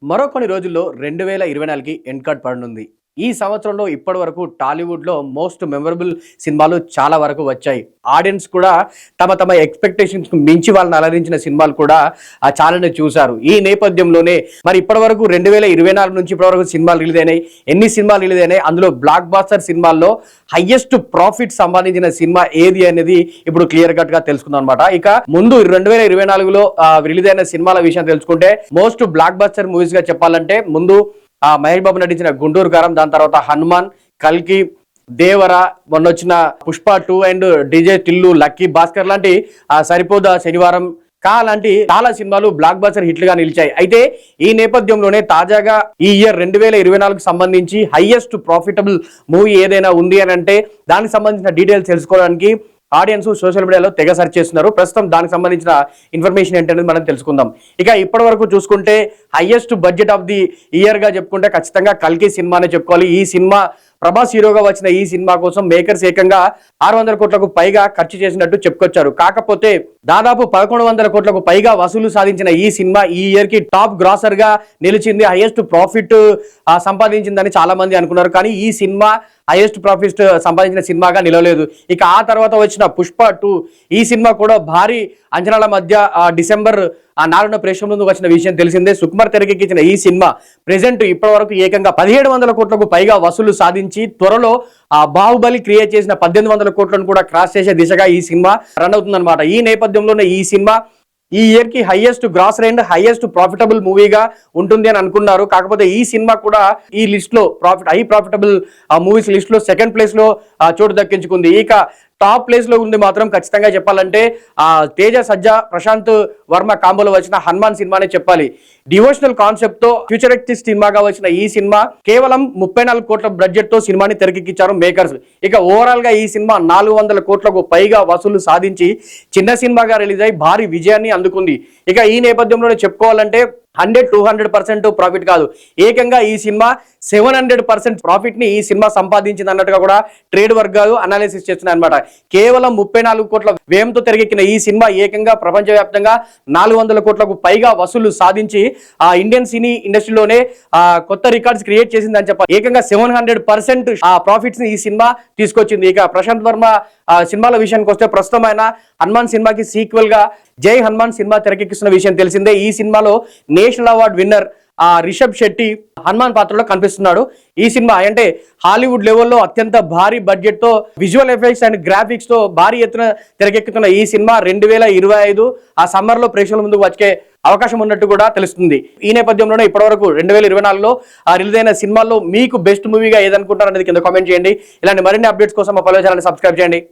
మరో కొన్ని రోజుల్లో 2024కి ఎండ్ కార్డ్ పడనుంది. ఈ సంవత్సరంలో ఇప్పటి వరకు టాలీవుడ్‌లో మోస్ట్ మెమరబుల్ సినిమాలు చాలా వరకు వచ్చాయి. ఆడియన్స్ కూడా తమ తమ ఎక్స్‌పెక్టేషన్స్‌కి మించి వాళ్ళని అలరించిన సినిమాలు కూడా చాలానే చూసారు. ఈ నేపథ్యంలోనే మరి ఇప్పటివరకు 2024 నుంచి ఇప్పటివరకు సినిమాలు రిలీజ్ అయినాయి. ఎన్ని సినిమాలు రిలీజ్ అయినాయి? అందులో బ్లాక్ బాస్టర్ సినిమాల్లో హైయెస్ట్ ప్రాఫిట్ సంపాదించిన సినిమా ఏది అనేది ఇప్పుడు క్లియర్ కట్ గా తెలుసుకుందాం అన్నమాట. ఇక ముందు 2024లో రిలీజ్ అయిన సినిమాల విషయం తెలుసుకుంటే మోస్ట్ బ్లాక్ బాస్టర్ మూవీస్ గా చెప్పాలంటే ముందు మహేష్ బాబు నటించిన గుంటూరు కారం, దాని తర్వాత హనుమాన్, కల్కి, దేవర, మొన్న వచ్చిన Pushpa 2 and DJ Tillu, lucky Bhaskar లాంటి సరిపోదా శనివారం లాంటి చాలా సినిమాలు బ్లాక్ బస్టర్ హిట్లుగా నిలిచాయి. అయితే ఈ నేపథ్యంలోనే తాజాగా ఈ ఇయర్ 2024 సంబంధించి హైయెస్ట్ ప్రాఫిటబుల్ మూవీ ఏదైనా ఉంది అని అంటే దానికి సంబంధించిన డీటెయిల్స్ తెలుసుకోవడానికి ఆడియన్స్ సోషల్ మీడియాలో తెగ సెర్చ్ చేస్తున్నారు. ప్రస్తుతం దానికి సంబంధించిన ఇన్ఫర్మేషన్ ఏంటనేది మనం తెలుసుకుందాం. ఇక ఇప్పటి వరకు చూసుకుంటే highest budget of the year గా చెప్పుకుంటే ఖచ్చితంగా కల్కి సినిమానే చెప్పుకోవాలి. ఈ సినిమా ప్రభాస్ హీరోగా వచ్చిన ఈ సినిమా కోసం మేకర్స్ ఏకంగా 600 కోట్లకు పైగా ఖర్చు చేసినట్టు చెప్పుకొచ్చారు. కాకపోతే దాదాపు 1100 కోట్లకు పైగా వసూలు సాధించిన ఈ సినిమా ఈ ఇయర్ కి టాప్ గ్రాసర్ గా నిలిచింది. హైయెస్ట్ ప్రాఫిట్ సంపాదించిందని చాలా మంది అనుకున్నారు. కానీ ఈ సినిమా హైయెస్ట్ ప్రాఫిట్ సంపాదించిన సినిమాగా నిలవలేదు. ఇక ఆ తర్వాత వచ్చిన పుష్ప 2 ఈ సినిమా కూడా భారీ అంచనాల మధ్య డిసెంబర్ 4న ప్రేక్షకుల ముందుకు వచ్చిన విషయం తెలిసిందే. సుకుమార్ తెరకెక్కించిన ఈ సినిమా ప్రెజెంట్ ఇప్పటి వరకు ఏకంగా 1700 కోట్లకు పైగా వసూలు సాధించి త్వరలో బాహుబలి క్రియేట్ చేసిన 1800 కోట్లను కూడా క్రాస్ చేసే దిశగా ఈ సినిమా రన్ అవుతుందన్నమాట. ఈ నేపథ్యంలోనే ఈ సినిమా ఈ ఇయర్ కి highest grosser and highest profitable మూవీగా ఉంటుంది అని అనుకున్నారు. కాకపోతే ఈ సినిమా కూడా ఈ లిస్ట్ లో హై ప్రాఫిటబుల్ మూవీస్ లిస్ట్ లో సెకండ్ ప్లేస్ లో చోటు దక్కించుకుంది. ఇక టాప్ ప్లేస్ లో ఉంది మాత్రం ఖచ్చితంగా చెప్పాలంటే తేజ సజ్జా, ప్రశాంత్ వర్మ కాంబోలో వచ్చిన హనుమాన్ సినిమానే చెప్పాలి. డివోషనల్ కాన్సెప్ట్ తో ఫ్యూచరిస్టిక్ సినిమాగా వచ్చిన ఈ సినిమా కేవలం 34 కోట్ల బడ్జెట్ తో సినిమాని తెరకెక్కించారు మేకర్స్. ఇక ఓవరాల్ గా ఈ సినిమా 400 కోట్లకు పైగా వసూలు సాధించి చిన్న సినిమాగా రిలీజ్ అయి భారీ విజయాన్ని అందుకుంది. ఇక ఈ నేపథ్యంలోనే చెప్పుకోవాలంటే 100-200% ప్రాఫిట్ కాదు, ఏకంగా ఈ సినిమా 700% ప్రాఫిట్ ని ఈ సినిమా సంపాదించింది అన్నట్టుగా కూడా ట్రేడ్ వర్గాలు అనాలిసిస్ చేస్తున్నాయి అనమాట. కేవలం 34 కోట్ల వ్యయంతో తెరకెక్కిన ఈ సినిమా ఏకంగా ప్రపంచవ్యాప్తంగా 400 కోట్లకు పైగా వసూలు సాధించి ఇండియన్ సినీ ఇండస్ట్రీలోనే కొత్త రికార్డ్స్ క్రియేట్ చేసిందని చెప్పాలి. ఏకంగా 700% ప్రాఫిట్స్ ని ఈ సినిమా తీసుకొచ్చింది. ఇక ప్రశాంత్ వర్మ సినిమాల విషయానికి వస్తే ప్రస్తుతం ఆయన హనుమాన్ సినిమాకి సీక్వెల్ గా జై హనుమాన్ సినిమా తెరకెక్కిస్తున్న విషయం తెలిసిందే. ఈ సినిమాలో national award winner Rishab Shetty Hanuman పాత్రలో కనిపిస్తున్నాడు. ఈ సినిమా అంటే హాలీవుడ్ లెవెల్లో అత్యంత భారీ బడ్జెట్ తో విజువల్ ఎఫెక్ట్స్ అండ్ గ్రాఫిక్స్ తో భారీ ఎత్తున తెరకెక్కుతున్న ఈ సినిమా 2025 ఆ సమ్మర్ లో ప్రేక్షకుల ముందుకు వచ్చే అవకాశం ఉన్నట్టు కూడా తెలుస్తుంది. ఈ నేపథ్యంలోనే ఇప్పటివరకు 2024లో రిలీజ్ అయిన సినిమాల్లో మీకు బెస్ట్ మూవీగా ఏదనుకుంటారు అనేది కింద కామెంట్ చేయండి. ఇలాంటి మరిన్ని అప్డేట్స్ కోసం మా ఛానల్ సబ్స్క్రైబ్ చేయండి.